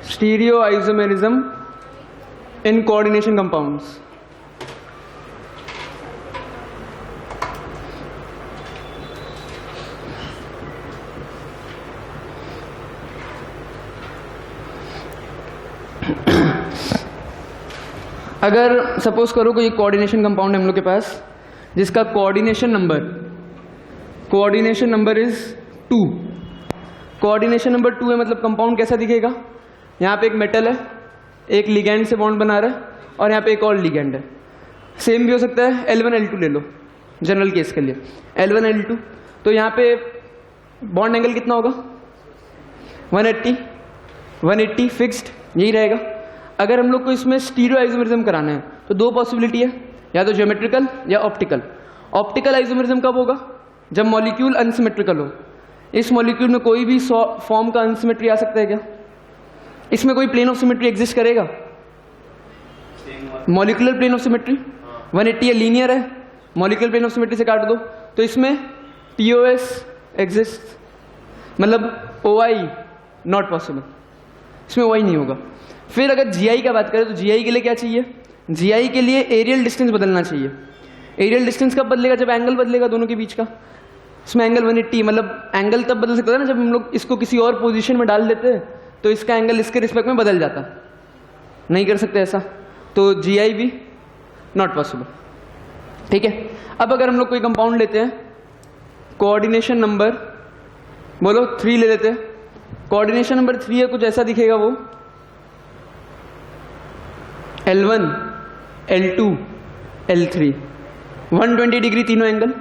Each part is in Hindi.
स्टीरियोआइसोमेरिज्म इन कोऑर्डिनेशन कंपाउंड्स। अगर सपोज करो कोई कोऑर्डिनेशन कंपाउंड है हम लोग के पास जिसका coordination number is 2। Coordination number 2 है, मतलब कंपाउंड कैसा दिखेगा? यहाँ पे एक मेटल है, एक लिगैंड से बॉन्ड बना रहा है और यहाँ पे एक और लिगैंड है। सेम भी हो सकता है, L1 L2 ले लो जनरल केस के लिए, L1 L2। तो यहाँ पे बॉन्ड एंगल कितना होगा? 180 फिक्स्ड, यही रहेगा। अगर हम लोग को इसमें स्टीरियो आइसोमेरिज्म कराना है तो दो पॉसिबिलिटी है, या तो ज्योमेट्रिकल या ऑप्टिकल। ऑप्टिकल आइसोमेरिज्म कब होगा? जब मॉलिक्यूल अनसिमेट्रिकल हो। इस मॉलिक्यूल में कोई भी फॉर्म का अनसिमेट्री आ सकता है क्या? इसमें कोई प्लेन ऑफ सिमेट्री एग्जिस्ट करेगा? मॉलिक्यूलर प्लेन ऑफ सिमेट्री 180 है, लीनियर है, मॉलिक्यूलर प्लेन ऑफ सिमेट्री से काट दो तो इसमें POS एग्जिस्ट, मतलब OI नॉट पॉसिबल, इसमें OI नहीं होगा। फिर अगर GI का बात करें तो GI के लिए क्या चाहिए? GI के लिए एरियल डिस्टेंस बदलना चाहिए। एरियल डिस्टेंस कब बदलेगा? जब एंगल बदलेगा दोनों के बीच का। इसमें एंगल 180, मतलब एंगल तब बदल सकता है ना जब हम लोग इसको किसी और पोजीशन में डाल देते हैं तो इसका एंगल इसके रिस्पेक्ट में बदल जाता। नहीं कर सकते ऐसा, तो GI भी नॉट पॉसिबल। ठीक है, अब अगर हम लोग कोई कंपाउंड लेते हैं, कोऑर्डिनेशन नंबर बोलो 3 ले लेते हैं। कोऑर्डिनेशन नंबर 3 है, कुछ ऐसा दिखेगा वो, L1 L2 L3, 120 डिग्री तीनों एंगल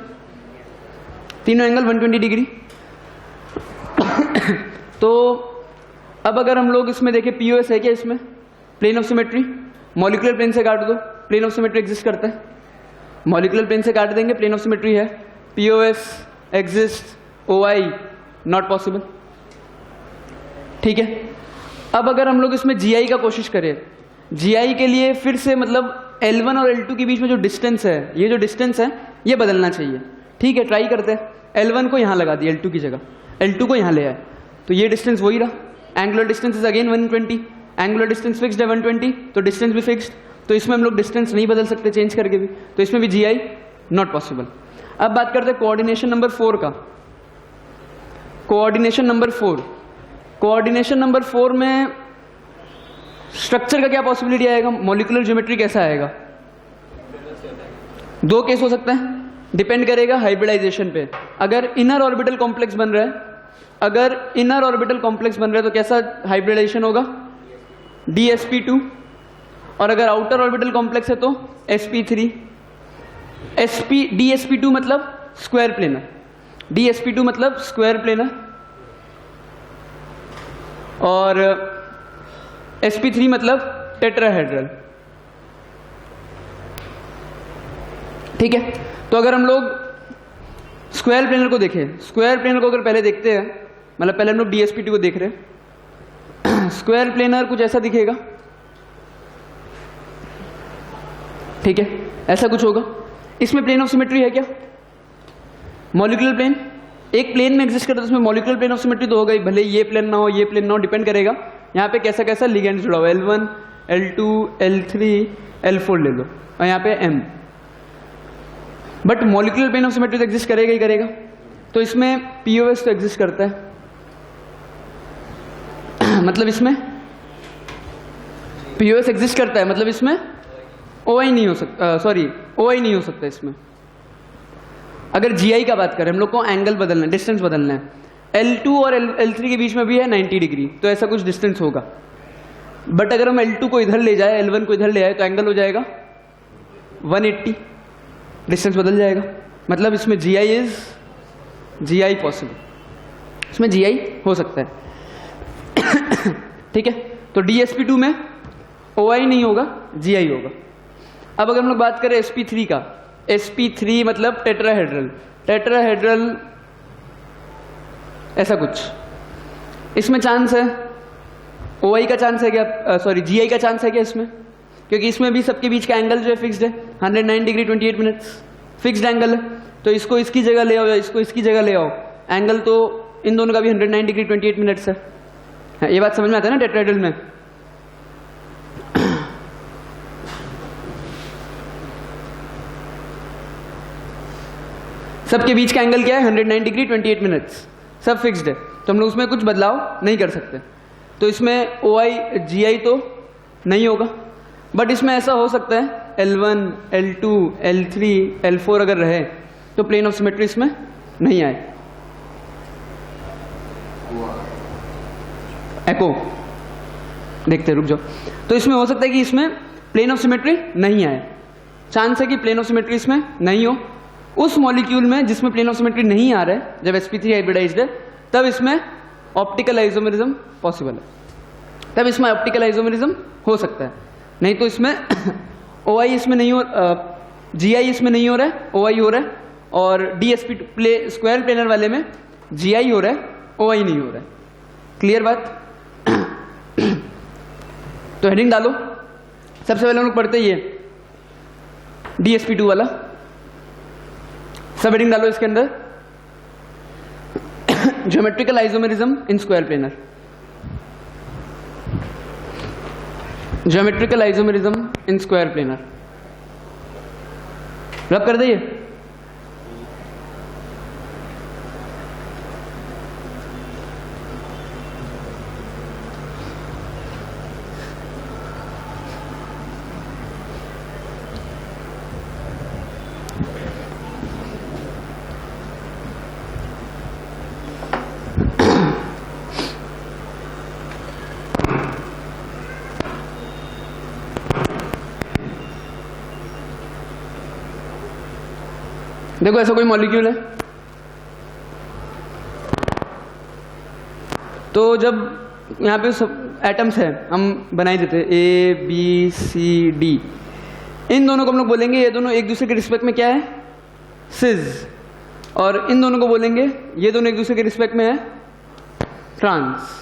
120 डिग्री। तो अब अगर हम लोग इसमें देखें POS है क्या? इसमें plane of symmetry, molecular plane से काट दो, प्लेन ऑफ सिमेट्री एग्जिस्ट करता है। मॉलिक्यूलर प्लेन से काट देंगे, प्लेन ऑफ सिमेट्री है, POS exist, OI not possible. ठीक है, अब अगर हम लोग इसमें GI का कोशिश करें, GI के लिए फिर से मतलब L1 और L2 के बीच में जो डिस्टेंस है, ये जो डिस्टेंस है ये बदलना चाहिए। ठीक है, ट्राई करते हैं। L1 को यहाँ लगा दिया L2 की जगह, L2 को यहाँ ले आए तो ये डिस्टेंस वही रहा। Angular distance is again 120, angular distance fixed है 120, तो डिस्टेंस भी फिक्स्ड, तो इसमें हम लोग डिस्टेंस नहीं बदल सकते चेंज करके भी, तो इसमें भी GI नॉट पॉसिबल। अब बात करते हैं कोऑर्डिनेशन नंबर 4 का। कोऑर्डिनेशन नंबर 4 में स्ट्रक्चर का क्या पॉसिबिलिटी आएगा? मॉलिक्यूलर ज्योमेट्री कैसा आएगा? दो केस हो सकते हैं, डिपेंड करेगा हाइब्रिडाइजेशन पे। अगर इनर ऑर्बिटल कॉम्प्लेक्स बन रहा है, तो कैसा हाइब्रिडाइजेशन होगा? DsP2, और अगर आउटर ऑर्बिटल कॉम्प्लेक्स है तो sp3। DsP2 मतलब स्क्वायर प्लेनर, DsP2 मतलब स्क्वायर प्लेनर, और sp3 मतलब टेट्राहेड्रल। ठीक है, तो अगर हम लोग स्क्वायर प्लेनर को देखें, स्क्वायर प्लेनर को अगर पहले देखते हैं, मतलब पहले हम लोग DsP2 को देख रहे हैं। स्क्वायर प्लेनर कुछ ऐसा दिखेगा। ठीक है, ऐसा कुछ होगा। इसमें प्लेन ऑफ सिमेट्री है क्या? मॉलिक्यूलर प्लेन एक प्लेन में एग्जिस्ट करता है, उसमें मॉलिक्यूलर प्लेन ऑफ सिमेट्री तो होगा ही, भले ये प्लेन ना हो ये प्लेन ना हो, डिपेंड करेगा यहाँ पे कैसा कैसा लिगेंड जुड़ा हुआ है। L1 L2 L3 L4 ले लो, और यहाँ पे M। But molecular plane of symmetry तो एग्जिस्ट करेगा ही करेगा, तो इसमें POS तो एग्जिस्ट करता है। मतलब इसमें POS एग्जिस्ट करता है, मतलब इसमें OI नहीं हो सकता, OI नहीं हो सकता इसमें। अगर GI का बात करें, हम लोग को एंगल बदलना है, डिस्टेंस बदलना है, L2 और L3 के बीच में भी है 90 डिग्री, तो ऐसा कुछ डिस्टेंस होगा। बट अगर हम L2 को इधर ले जाए, L1 को इधर ले आए, तो एंगल हो जाएगा 180, डिस्टेंस बदल जाएगा। मतलब इसमें GI पॉसिबल, इसमें GI हो सकता है। ठीक है, तो DsP2 में OI नहीं होगा, GI होगा। अब अगर हम लोग बात करें sp3 का, sp3 मतलब टेट्राहेड्रल ऐसा कुछ, इसमें चांस है, OI का चांस है क्या? GI का चांस है क्या इसमें? क्योंकि इसमें भी सबके बीच का एंगल जो है फिक्स्ड है, 109 डिग्री 28 मिनट्स फिक्स्ड एंगल है। तो इसको इसकी जगह ले आओ या इसको इसकी जगह ले आओ, एंगल तो इन दोनों का भी 109 डिग्री 28 मिनट्स है। ये बात समझ में आता है ना टेट्राहेड्रल में? सबके बीच का एंगल क्या है? 109 डिग्री 28 मिनट्स, सब फिक्स्ड है, तो हम लोग उसमें कुछ बदलाव नहीं कर सकते। तो इसमें OI GI तो नहीं होगा, बट इसमें ऐसा हो सकता है L1, L2, L3, L4 अगर रहे तो प्लेन ऑफ सिमेट्री इसमें नहीं आए। एको देखते रुक जाओ। तो इसमें हो सकता है कि इसमें प्लेन ऑफ सिमेट्री नहीं आए, चांस है कि प्लेन ऑफ सिमेट्री इसमें नहीं हो। उस मॉलिक्यूल में जिसमें प्लेन ऑफ सिमेट्री नहीं आ रहा है, जब sp3 हाइब्रिडाइज्ड है, तब इसमें ऑप्टिकल आइसोमेरिज्म पॉसिबल है, तब इसमें ऑप्टिकल आइसोमेरिज्म हो सकता है। नहीं तो इसमें OI इसमें नहीं हो, GI इसमें नहीं हो रहा है, OI हो रहा है, और DSP स्क्वायर प्लेनर वाले में GI हो रहा है, OI नहीं हो रहा है। क्लियर बात? तो हेडिंग डालो। सबसे पहले हम लोग पढ़ते ये DSP2 वाला, सब हेडिंग डालो इसके अंदर, geometrical isomerism in square planar, geometrical isomerism in square planar, रब कर दिए। देखो ऐसा कोई मॉलिक्यूल है, तो जब यहाँ पे सब एटम्स है हम बनाई देते हैं A B C D, इन दोनों को हम लोग बोलेंगे ये दोनों एक दूसरे के रिस्पेक्ट में क्या है? सिस। और इन दोनों को बोलेंगे ये दोनों एक दूसरे के रिस्पेक्ट में है ट्रांस।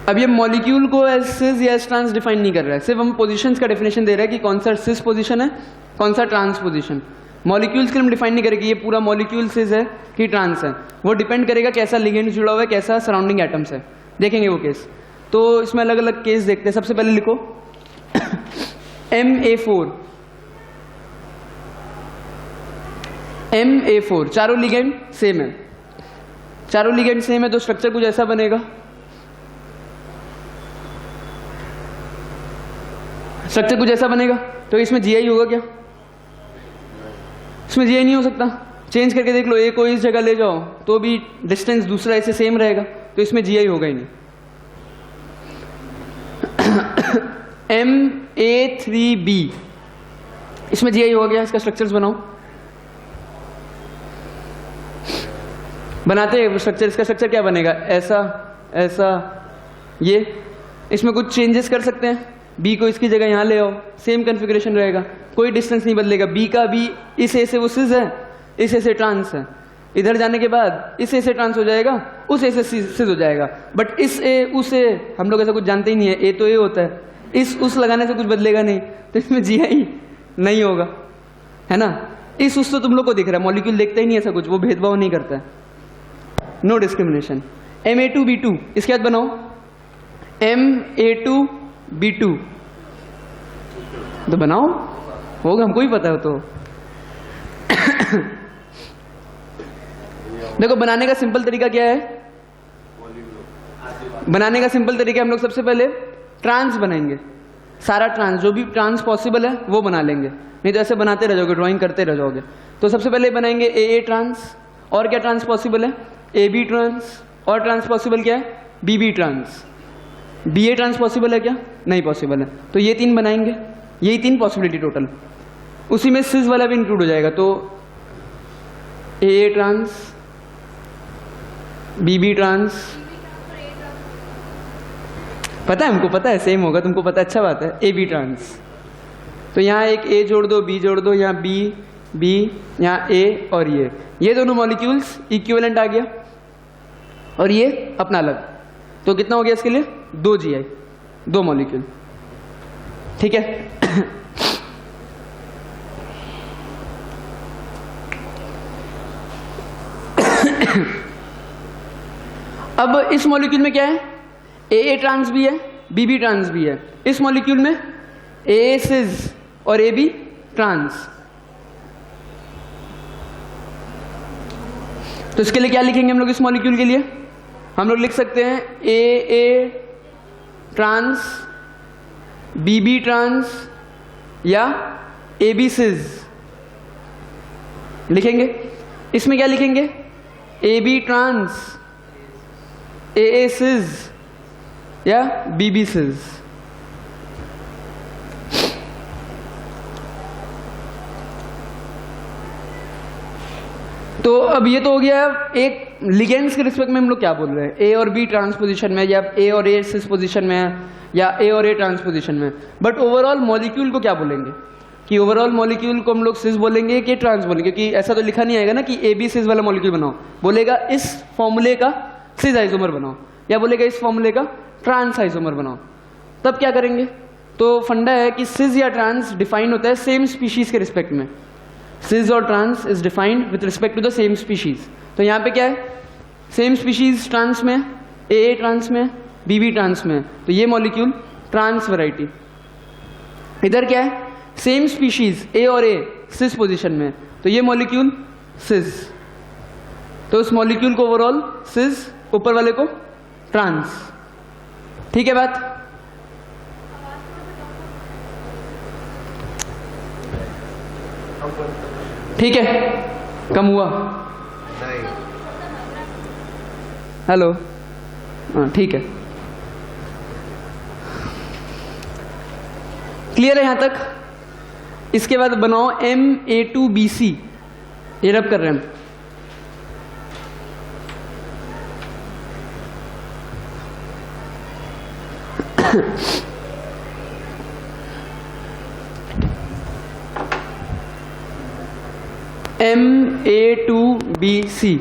अब ये मॉलिक्यूल को एज सिस या एज ट्रांस डिफाइन नहीं कर रहा है, सिर्फ हम पोजीशंस का डेफिनेशन दे रहा है कि कौन सा सिस पोजीशन है, कौन सा ट्रांस पोजीशन। मॉलिक्यूल्स के लिए हम डिफाइन नहीं करेंगे ये पूरा मॉलिक्यूल सिस है कि ट्रांस है, वो डिपेंड करेगा कैसा लिगेंड जुड़ा हुआ है, कैसा सराउंडिंग एटम्स है, देखेंगे वो केस। तो इसमें अलग अलग केस देखते हैं। सबसे पहले लिखो MA4, MA4 चारों लिगेंड सेम है, चारों लिगेंड सेम है, तो स्ट्रक्चर कुछ ऐसा बनेगा, स्ट्रक्चर कुछ ऐसा बनेगा। तो इसमें GI होगा क्या? इसमें GI नहीं हो सकता, चेंज करके देख लो, A को इस जगह ले जाओ तो भी डिस्टेंस दूसरा ऐसे सेम रहेगा, तो इसमें GI होगा ही नहीं। MA3B, इसमें GI हो गया, इसका स्ट्रक्चर्स बनाओ, बनाते हैं स्ट्रक्चर। इसका स्ट्रक्चर क्या बनेगा? ऐसा ऐसा, ये इसमें कुछ चेंजेस कर सकते हैं, B को इसकी जगह यहाँ ले आओ, सेम कॉन्फ़िगरेशन रहेगा, कोई डिस्टेंस नहीं बदलेगा। B का B इस A से वो सिस है, इस A से ट्रांस है, इधर जाने के बाद इस A से ट्रांस हो जाएगा, उस A से सिस हो जाएगा। बट इस A उस A हम लोग ऐसा कुछ जानते ही नहीं है, A तो A होता है, इस उस लगाने से कुछ बदलेगा नहीं, तो इसमें GI नहीं होगा, है ना। इस उस तो तुम लोग को दिख रहा है, मॉलिक्यूल देखता ही नहीं ऐसा कुछ, वो भेदभाव नहीं करता है, नो डिस्क्रिमिनेशन। MA2B2, इसके बाद बनाओ MA2B2, तो बनाओ, होगा, हमको ही पता है। तो देखो बनाने का सिंपल तरीका क्या है? बनाने का सिंपल तरीका हम लोग सबसे पहले ट्रांस बनाएंगे, सारा ट्रांस, जो भी ट्रांस पॉसिबल है वो बना लेंगे, नहीं तो ऐसे बनाते रह जाओगे, ड्राइंग करते रह जाओगे। तो सबसे पहले बनाएंगे AA ट्रांस, और क्या ट्रांस पॉसिबल है? AB ट्रांस, और ट्रांस पॉसिबल क्या है? BB trans. BA trans possible है क्या? नहीं पॉसिबल है, तो ये तीन बनाएंगे, यही तीन पॉसिबिलिटी टोटल, उसी में सिस वाला भी इंक्लूड हो जाएगा। तो AA ट्रांस, BB ट्रांस, पता है हमको, पता है सेम होगा, तुमको पता है, अच्छा बात है। AB ट्रांस, तो यहाँ एक A जोड़ दो, B जोड़ दो, यहाँ B, यहाँ A, और ये दोनों मॉलिक्यूल्स इक्विवेलेंट आ गया, और ये अपना अलग, तो कितना हो गया इसके लिए? 2 GI, 2 मॉलिक्यूल, ठीक है। अब इस मॉलिक्यूल में क्या है, ए ट्रांस भी है, बी ट्रांस भी है। इस मॉलिक्यूल में ए सिस और ए बी ट्रांस। तो इसके लिए क्या लिखेंगे हम लोग इस मॉलिक्यूल के लिए? हम लोग लिख सकते हैं ए ट्रांस, बी ट्रांस या ए बी सिस लिखेंगे। इसमें क्या लिखेंगे, ए बी ट्रांस, ए सिस या बी सिस। तो अब ये तो हो गया एक लिगेंड्स के रिस्पेक्ट में हम लोग क्या बोल रहे हैं, ए और बी ट्रांसपोजिशन में, या ए और ए सिस पोजिशन में है, या ए और ए ट्रांसपोजिशन में। बट ओवरऑल मॉलिक्यूल को क्या बोलेंगे कि ओवरऑल मॉलिक्यूल को हम लोग सिस बोलेंगे कि ट्रांस बोलेंगे? क्योंकि ऐसा तो लिखा नहीं आएगा ना कि ए बी सिस वाला मॉलिक्यूल बनाओ, बोलेगा इस फॉर्मूले का सिस आइसोमर बनाओ, या बोलेगा इस फॉर्मूले का ट्रांस आइसोमर बनाओ। तब क्या करेंगे? तो फंडा है कि सिस या ट्रांस डिफाइन होता है सेम स्पीशीज के रिस्पेक्ट में। सिस और trans is defined with respect to the same species. तो यहाँ पे क्या है, सेम स्पीशीज ट्रांस में, ए ट्रांस में, बी ट्रांस में, तो ये मॉलिक्यूल ट्रांस वैरायटी। इधर क्या है, सेम स्पीशीज ए और ए सिस पोजीशन में, तो ये मॉलिक्यूल सिस। तो उस मॉलिक्यूल को ओवरऑल सिस, ऊपर वाले को ट्रांस। ठीक है बात? ठीक है, कम हुआ? हेलो, हाँ ठीक है, क्लियर है यहां तक? इसके बाद बनाओ MA2BC, ये रब कर रहे हैं हम। MA2BC।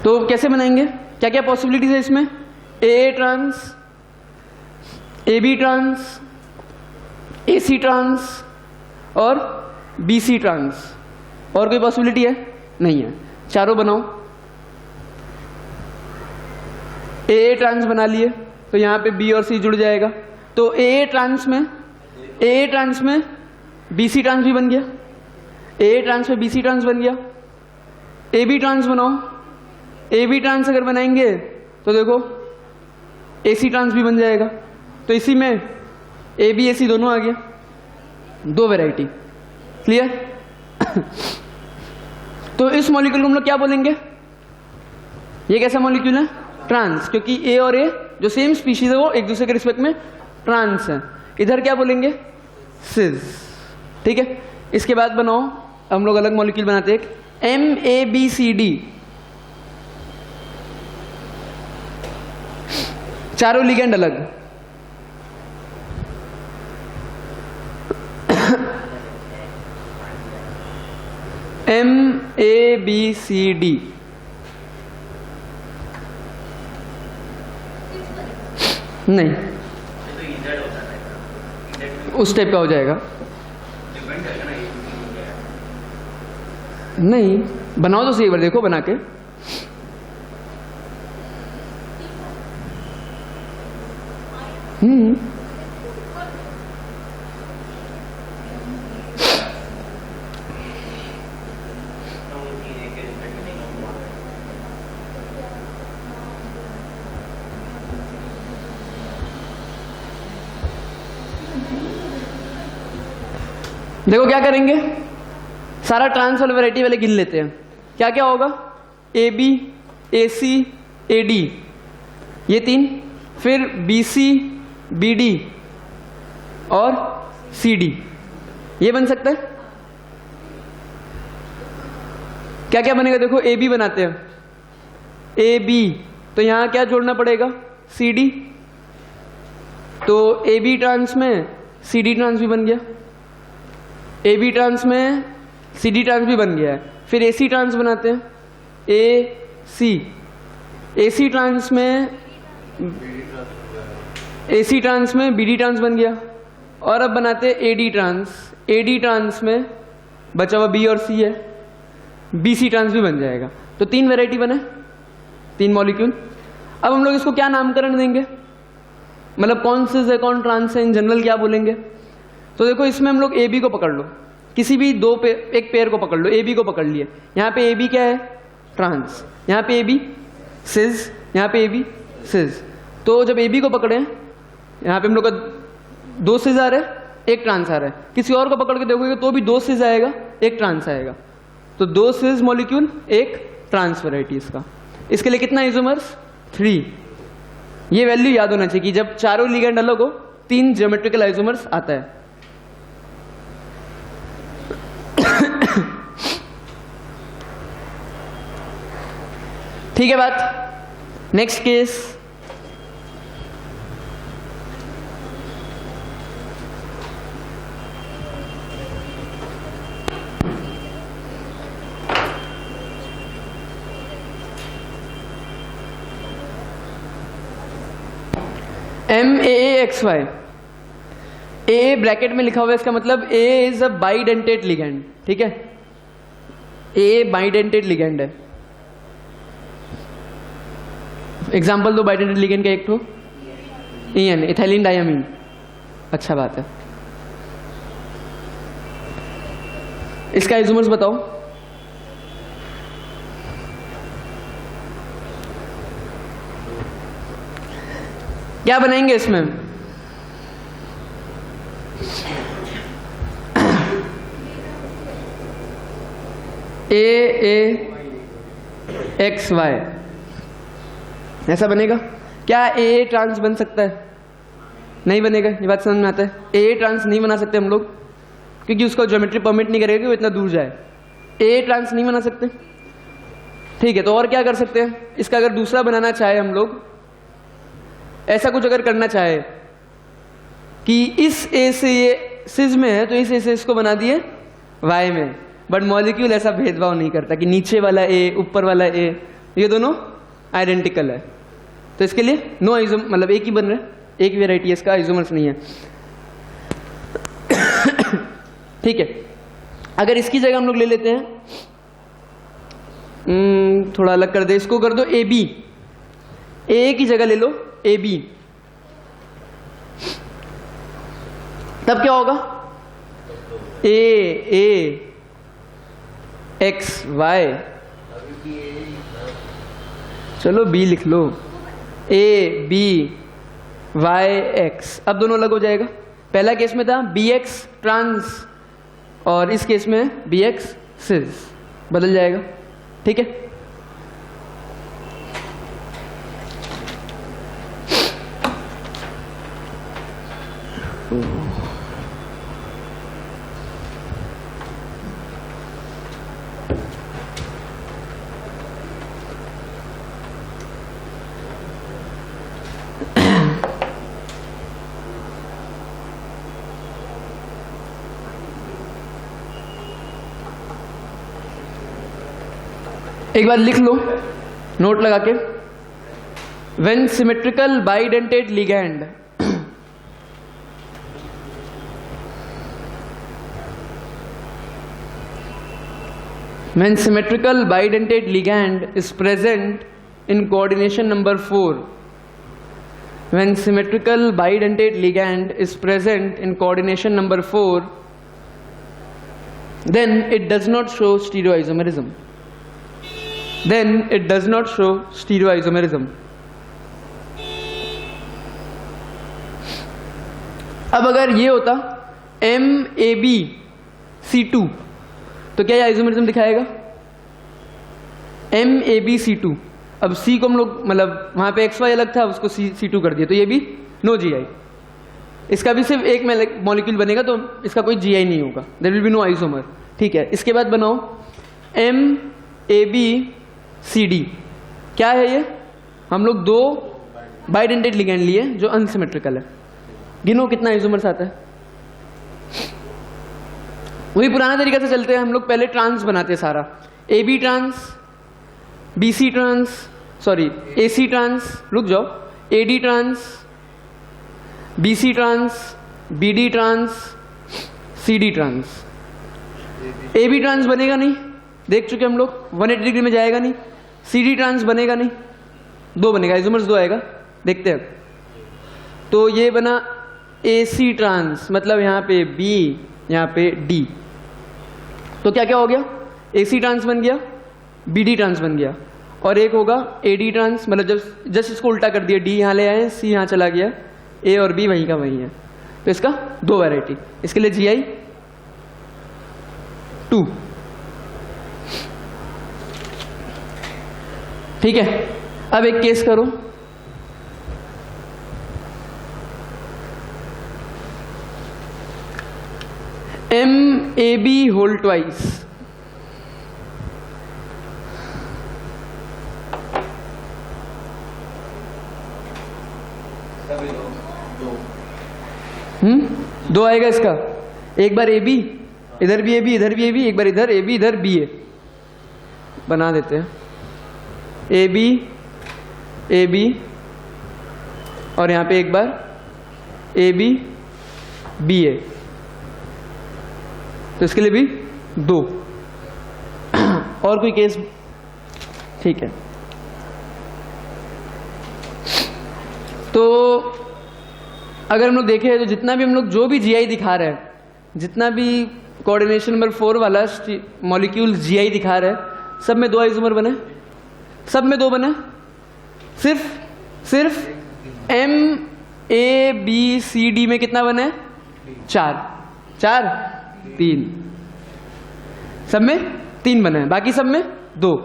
तो कैसे बनाएंगे, क्या क्या पॉसिबिलिटीज है इसमें? A trans, A B trans, AC trans और BC ट्रांस। और कोई पॉसिबिलिटी है? नहीं है। चारों बनाओ। ए ट्रांस बना लिए तो यहां पे B और C जुड़ जाएगा, तो ए ट्रांस में BC ट्रांस भी बन गया, ए ट्रांस में BC ट्रांस बन गया। AB ट्रांस बनाओ, AB ट्रांस अगर बनाएंगे तो देखो AC ट्रांस भी बन जाएगा, तो इसी में AB AC दोनों आ गया, दो वैरायटी। क्लियर? तो इस मॉलिक्यूल को हम लोग क्या बोलेंगे? ये कैसा मॉलिक्यूल है? ट्रांस, क्योंकि ए और ए जो सेम स्पीशीज है वो एक दूसरे के रिस्पेक्ट में ट्रांस है। इधर क्या बोलेंगे? सिस। ठीक है, इसके बाद बनाओ, हम लोग अलग मॉलिक्यूल बनाते हैं, MABCD। चारों लिगेंड अलग। MABCD। नहीं, उस टाइप का हो जाएगा। नहीं, बनाओ तो सही, बार देखो बना के। देखो क्या करेंगे, सारा ट्रांस वाले वैरायटी वाले गिन लेते हैं। क्या क्या होगा? AB, AC, AD, ये तीन, फिर BC, BD और CD, ये बन सकता है। क्या क्या बनेगा? देखो AB बनाते हैं, AB, तो यहां क्या जोड़ना पड़ेगा? CD, तो AB ट्रांस में CD ट्रांस भी बन गया, AB ट्रांस में CD ट्रांस भी बन गया है। फिर AC ट्रांस बनाते हैं, AC, AC ट्रांस में BD ट्रांस बन गया। और अब बनाते हैं AD ट्रांस, AD ट्रांस में बचा हुआ B और C है, BC ट्रांस भी बन जाएगा। तो तीन वैरायटी बने, 3 मॉलिक्यूल। अब हम लोग इसको क्या नामकरण देंगे, मतलब कौन सिस है कौन ट्रांस है, इन जनरल क्या बोलेंगे। तो देखो इसमें हम लोग ए बी को पकड़ लो, किसी भी एक पेयर को पकड़ लो, ए बी को पकड़ लिए। यहाँ पे ए बी क्या है, ट्रांस, यहाँ पे ए बी सिस, यहाँ पे ए बी सिस। तो जब ए बी को पकड़े, यहाँ पे हम लोग का 2 सिस आ रहे हैं, एक ट्रांस आ रहा है। किसी और को पकड़ के देखोगे तो भी 2 सिस आएगा, एक ट्रांस आएगा। तो 2 सिस मॉलिक्यूल, एक ट्रांस वैरायटी इसका। इसके लिए कितना आइसोमर्स, 3। ये वैल्यू याद होना चाहिए कि जब चारों लिगेंड अलग हो 3 ज्योमेट्रिकल आइसोमर्स आता है। ठीक है बात। Next case, MAAXY, A bracket में लिखा हुआ है, इसका मतलब ए इज अ बाइडेंटेट लिगेंड। ठीक है, ए बाइडेंटेट लिगेंड है। एग्जाम्पल दो बाइडेंटेट लिगेंड का, एक तो EN, इथाइलिन डायमीन। अच्छा बात है। इसका आइसोमर्स बताओ। क्या बनाएंगे इसमें, AAXY ऐसा बनेगा क्या। AA ट्रांस बन सकता है, नहीं बनेगा। ये बात समझ में आता है। AA ट्रांस नहीं बना सकते हम लोग, क्योंकि उसका ज्योमेट्री परमिट नहीं करेगा कि वो इतना दूर जाए। AA ट्रांस नहीं बना सकते। ठीक है, तो और क्या कर सकते हैं इसका, अगर दूसरा बनाना चाहे हम लोग, ऐसा कुछ अगर करना चाहे कि इस ए से ये सिस में है तो इस ए से इसको बना दिए वाई में, बट मॉलिक्यूल ऐसा भेदभाव नहीं करता कि नीचे वाला ए ऊपर वाला ए, ये दोनों आइडेंटिकल है। तो इसके लिए नो आइसोम, मतलब एक ही बन रहा है, एक वेराइटी है, इसका आइसोमर्स नहीं है। ठीक है, अगर इसकी जगह हम लोग ले लेते हैं, थोड़ा अलग कर दे, इसको कर दो ए बी, ए की जगह ले लो ए बी, तब क्या होगा, ए एक्स वाई, चलो बी लिख लो, ए बी वाई एक्स। अब दोनों अलग हो जाएगा। पहला केस में था बी एक्स ट्रांस और इस केस में बी एक्स सिस, बदल जाएगा। ठीक है, एक बार लिख लो नोट लगा के, when symmetrical bidentate ligand when symmetrical bidentate ligand is present in coordination number 4, when symmetrical bidentate ligand is present in coordination number 4, then it does not show stereoisomerism. Then it does not show stereoisomerism. अब अगर ये होता MABC2 तो क्या ये आइसोमेरिज्म दिखाएगा, MABC2। अब C को हम लोग, मतलब वहां पे XY अलग था, उसको C2 कर दिया, तो ये भी नो GI। इसका भी सिर्फ एक मॉलिक्यूल बनेगा, तो इसका कोई GI नहीं होगा, there will be no isomer. ठीक है, इसके बाद बनाओ MABCD। क्या है ये, हम लोग दो बाइडेंटेट लिगैंड लिए जो अनसिमेट्रिकल है। गिनो कितना आइसोमर्स आता है। वही पुराना तरीका से चलते हैं हम लोग, पहले ट्रांस बनाते हैं सारा, AB trans, BC trans, sorry AC trans, रुक जाओ, AD trans, BC trans, BD trans, CD trans. AB trans बनेगा नहीं, देख चुके हम लोग, 180 डिग्री में जाएगा नहीं। CD ट्रांस बनेगा नहीं, दो बनेगा, आइसोमर्स दो आएगा, देखते हैं। तो ये बना AC ट्रांस, मतलब यहाँ पे B, यहाँ पे D। तो क्या क्या हो गया, AC ट्रांस बन गया, BD ट्रांस बन गया, और एक होगा AD ट्रांस, मतलब जब जस्ट इसको उल्टा कर दिया, D यहाँ ले आए, C यहाँ चला गया, A और B वहीं का वहीं है। तो इसका दो वैरायटी, इसके लिए GI 2। ठीक है, अब एक केस करो, MAB होल ट्वाइस, दो आएगा इसका, एक बार AB, इधर भी AB, इधर भी AB, एक बार इधर AB, इधर BA, बना देते हैं AB AB, और यहां पे एक बार AB BA, तो इसके लिए भी दो। और कोई केस? ठीक है, तो अगर हम लोग देखें तो जितना भी हम लोग जो भी GI दिखा रहे हैं, जितना भी कोऑर्डिनेशन नंबर 4 वाला मॉलिक्यूल GI दिखा रहे हैं, सब में दो आइसोमर बने, सब में दो बने, सिर्फ MABCD में कितना बने? 4 4 3, सब में 3 बने हैं, बाकी सब में 2।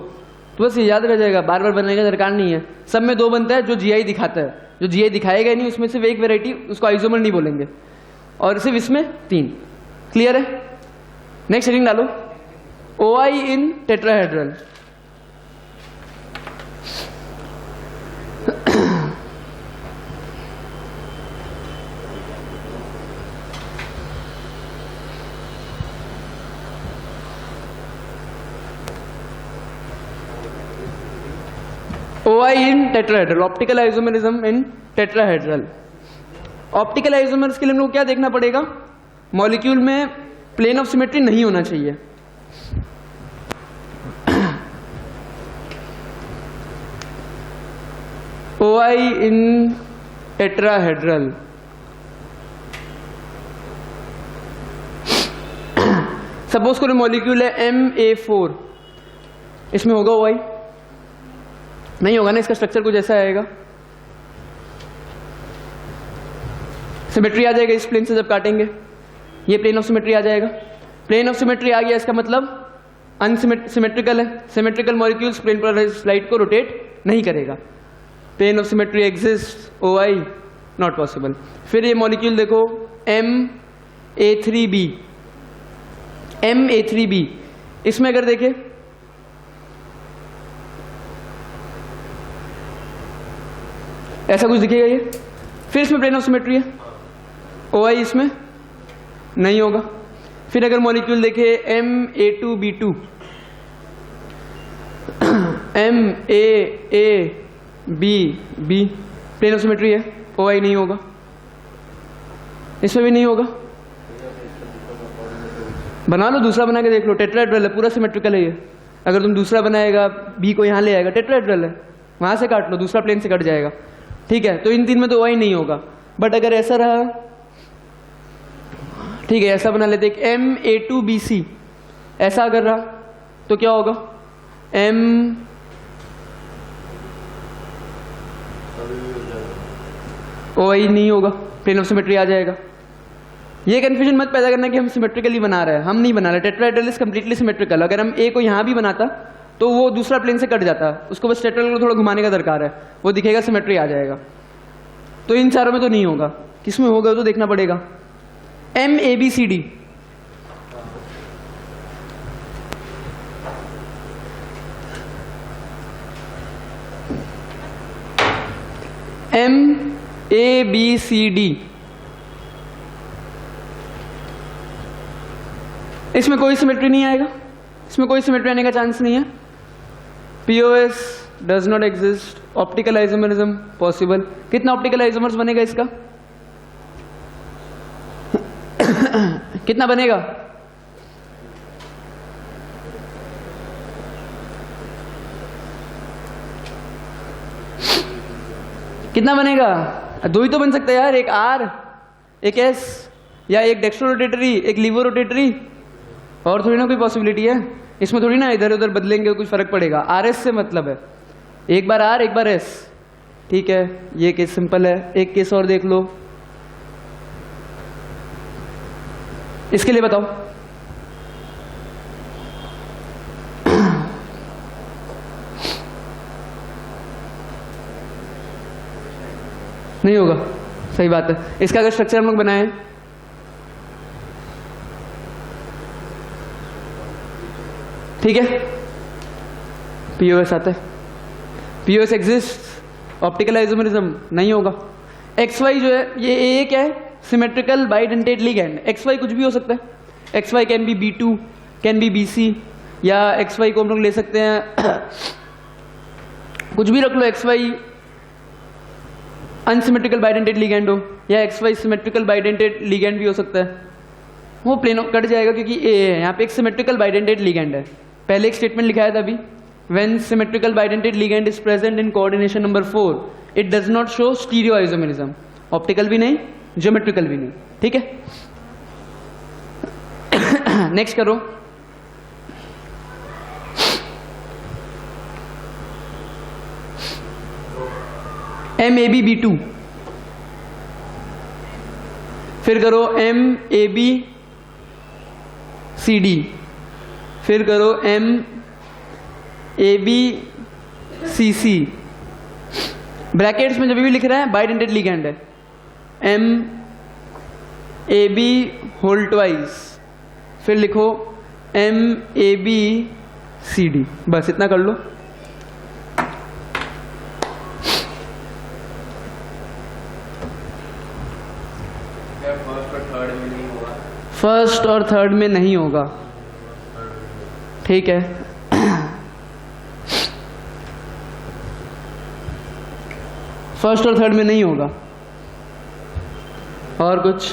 तो बस ये याद रह जाएगा, बार बार बनने का दरकार नहीं है। सब में 2 बनता है जो GI दिखाता है, जो GI दिखाएगा नहीं उसमें सिर्फ एक वैरायटी, उसको आइसोमर नहीं बोलेंगे, और सिर्फ इसमें 3। क्लियर है? नेक्स्ट हेडिंग डालो, OI in tetrahedral. OI in tetrahedral, optical isomerism in tetrahedral. Optical isomers के लिए हम लोग क्या देखना पड़ेगा? मॉलिक्यूल में प्लेन ऑफ सिमेट्री नहीं होना चाहिए। OI इन टेट्राहेड्रल, सपोज करो मॉलिक्यूल है MA4, इसमें होगा OI? नहीं होगा ना, इसका स्ट्रक्चर कुछ ऐसा आएगा, सिमेट्री आ जाएगा इस प्लेन से जब काटेंगे, ये प्लेन ऑफ सिमेट्री आ जाएगा। प्लेन ऑफ सिमेट्री आ गया, इसका मतलब अनसिमेट्रिकल है, सिमेट्रिकल मॉलिक्यूल्स प्लेन पर स्लाइड को रोटेट नहीं करेगा। Plane of symmetry exist, OI not possible. फिर ये मॉलिक्यूल देखो MA3B, MA3B, इसमें अगर देखें ऐसा कुछ दिखेगा ये, फिर इसमें प्लेन ऑफ सिमेट्री है, OI इसमें नहीं होगा। फिर अगर मॉलिक्यूल देखे MA2B2, MAABB, plane of symmetry है, OI नहीं होगा, इसमें भी नहीं होगा। बना लो, दूसरा बना के देख लो, टेट्राहेड्रल है, पूरा सिमेट्रिकल है ये। अगर तुम दूसरा बनाएगा, B को यहाँ ले आएगा, टेट्राहेड्रल है, वहां से काट लो, दूसरा प्लेन से कट जाएगा। ठीक है, तो इन 3 में तो OI नहीं होगा। बट अगर ऐसा रहा, ठीक है, ऐसा बना लेते एक MA2BC, ऐसा अगर रहा तो क्या होगा? OI नहीं होगा, प्लेन ऑफ सिमेट्री आ जाएगा। ये कंफ्यूजन मत पैदा करना कि हम सिमेट्रिकली बना रहे हैं, हम नहीं बना रहे। Tetrahedral is completely symmetrical. अगर हम A को यहाँ भी बनाता तो वो दूसरा प्लेन से कट जाता, उसको बस टेट्राहेड्रल को थोड़ा घुमाने का दरकार है, वो दिखेगा, सिमेट्री आ जाएगा। तो इन चारों में तो नहीं होगा, किसमें होगा तो देखना पड़ेगा। MABCD, MABCD, इसमें कोई सिमेट्री नहीं आएगा, इसमें कोई सिमेट्री आने का चांस नहीं है। POS does not exist, optical isomerism possible. कितना ऑप्टिकल आइसोमर्स बनेगा इसका? कितना बनेगा? कितना बनेगा? दो ही तो बन सकता है यार, एक आर एक एस, या एक डेक्स्ट्रो रोटेटरी एक लीवो रोटेटरी, और थोड़ी ना कोई पॉसिबिलिटी है इसमें, थोड़ी ना इधर उधर बदलेंगे कुछ फर्क पड़ेगा। आर एस से मतलब है एक बार आर एक बार एस, ठीक है। ये केस सिंपल है। एक केस और देख लो, इसके लिए बताओ। नहीं होगा, सही बात है। इसका अगर स्ट्रक्चर हम लोग बनाए, ठीक है, पीओएस आता है, पीओएस एग्जिस्ट, ऑप्टिकल आइसोमेरिज्म नहीं होगा। एक्स वाई जो है ये क्या है? Symmetrical bidentate ligand. X Y कुछ भी हो सकता है। X Y can be B2, can be BC, या एक्स वाई को हम लोग ले सकते हैं कुछ भी रख लो, X Y unsymmetrical bidentate ligand हो, या X Y symmetrical bidentate ligand भी हो सकता है। वो प्लेन कट जाएगा क्योंकि ए है, यहाँ पे एक सिमेट्रिकल बाइडेंटेट लिगैंड है। पहले एक स्टेटमेंट लिखाया था अभी, when symmetrical bidentate ligand is present in coordination number 4 it does not show stereo isomerism. Optical भी नहीं, ज्योमेट्रिकल भी नहीं, ठीक है। नेक्स्ट करो, MAB-B2, फिर करो MAB-CD, फिर करो MAB-CC। ब्रैकेट्स में जब भी लिख रहा है बाइडेंटेट लिगैंड है, MAB होल ट्वाइस, फिर लिखो MAB-CD, बस इतना कर लो। फर्स्ट और थर्ड में नहीं होगा, ठीक है। फर्स्ट और थर्ड में नहीं होगा। और कुछ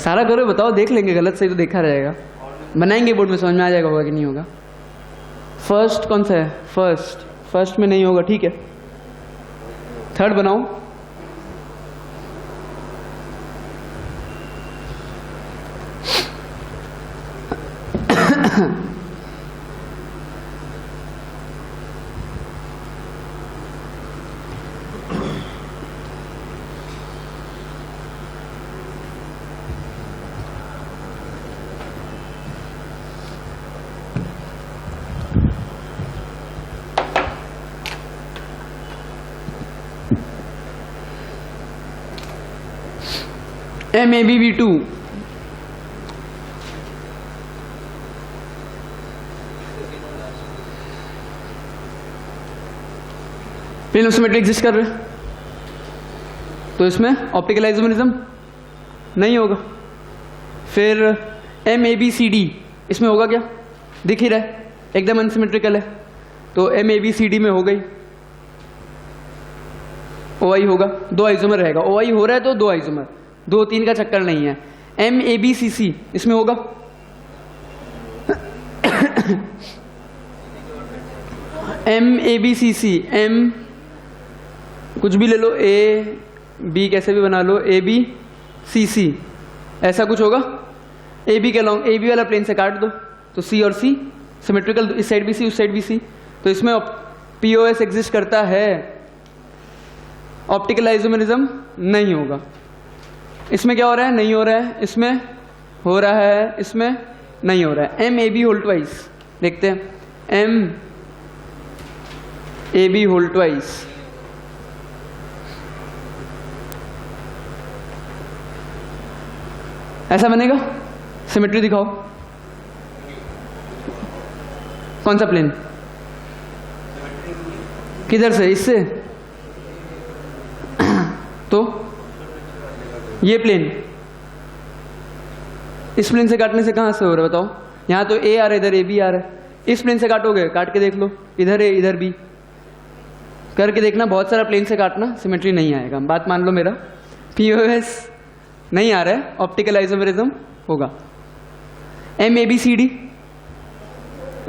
सारा करो, बताओ, देख लेंगे, गलत सही तो देखा रहेगा, बनाएंगे बोर्ड में, समझ में आ जाएगा होगा कि नहीं होगा। फर्स्ट कौन सा है? फर्स्ट में नहीं होगा, ठीक है। थर्ड बनाओ। MAB-B2, plane of symmetry exist कर रहे हैं, तो इसमें ऑप्टिकल आइसोमेरिज्म नहीं होगा। फिर MAB-CD, इसमें होगा क्या? दिख ही रहा है, एकदम अनसिमेट्रिकल है, तो MAB-CD में हो गई। OI होगा, दो आइसोमर रहेगा। OI हो रहा है तो दो आइसोमर, 2-3 का चक्कर नहीं है। MAB-CC, इसमें होगा MAB-CC, M कुछ भी ले लो, AB कैसे भी बना लो, AB-CC, ऐसा कुछ होगा। AB के अलॉन्ग, AB वाला प्लेन से काट दो, तो C और C सिमेट्रिकल, इस साइड भी C उस साइड भी C, तो इसमें POS एग्जिस्ट करता है, ऑप्टिकल आइसोमेरिज्म नहीं होगा। इसमें क्या हो रहा है? नहीं हो रहा है, इसमें हो रहा है, इसमें नहीं हो रहा है। MAB होल ट्वाइस देखते हैं, MAB होल ट्वाइस, ऐसा बनेगा। सिमेट्री दिखाओ, कौन सा प्लेन? किधर से? इससे, तो ये प्लेन, इस प्लेन से काटने से कहां से हो रहा है बताओ? यहां तो A आ रहा है, इधर AB आ रहा है, इस प्लेन से काटोगे, काट के देख लो, इधर A इधर B, करके देखना, बहुत सारा प्लेन से काटना, सिमेट्री नहीं आएगा। बात मान लो मेरा, POS नहीं आ रहा है, ऑप्टिकल आइसोमेरिज्म होगा। MAB-CD,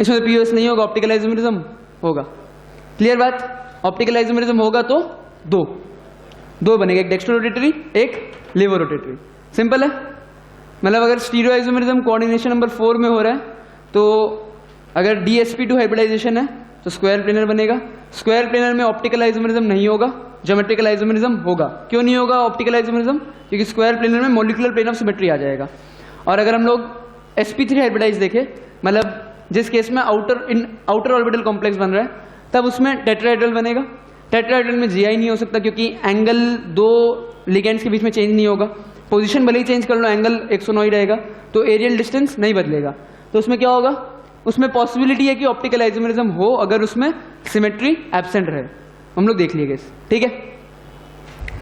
इसमें तो POS नहीं होगा, ऑप्टिकल आइसोमेरिज्म होगा। क्लियर बात? ऑप्टिकल आइसोमेरिज्म होगा तो दो बनेगा, एक डेक्स्ट्रो रोटेटरी, एक लेवो रोटेटरी। सिंपल है। मतलब अगर स्टीरियो आइसोमेरिज्म कोऑर्डिनेशन नंबर 4 में हो रहा है तो अगर DsP2 हाइब्रिडाइजेशन है तो स्क्वायर प्लेनर बनेगा। स्क्वायर प्लेनर में ऑप्टिकल आइसोमेरिज्म नहीं होगा, ज्योमेट्रिकल आइसोमेरिज्म होगा। क्यों नहीं होगा ऑप्टिकल आइसोमेरिज्म? क्योंकि स्क्वायर प्लेनर में मॉलिक्यूलर प्लेन ऑफ सिमेट्री आ जाएगा। और अगर हम लोग sp3 हाइब्रिडाइज देखें, मतलब जिस केस में आउटर ऑर्बिटल कॉम्प्लेक्स बन रहा है, तब उसमें टेट्राहेड्रल बनेगा। टेट्राहेड्रल में GI नहीं हो सकता क्योंकि एंगल दो लिगेंड्स के बीच में चेंज नहीं होगा। पोजीशन भले ही चेंज कर लो, एंगल 109 ही रहेगा, तो एरियल डिस्टेंस नहीं बदलेगा। तो उसमें क्या होगा? उसमें पॉसिबिलिटी है कि ऑप्टिकल आइसोमेरिज्म हो अगर उसमें सिमेट्री एब्सेंट रहे। हम लोग देख लिए, ठीक है।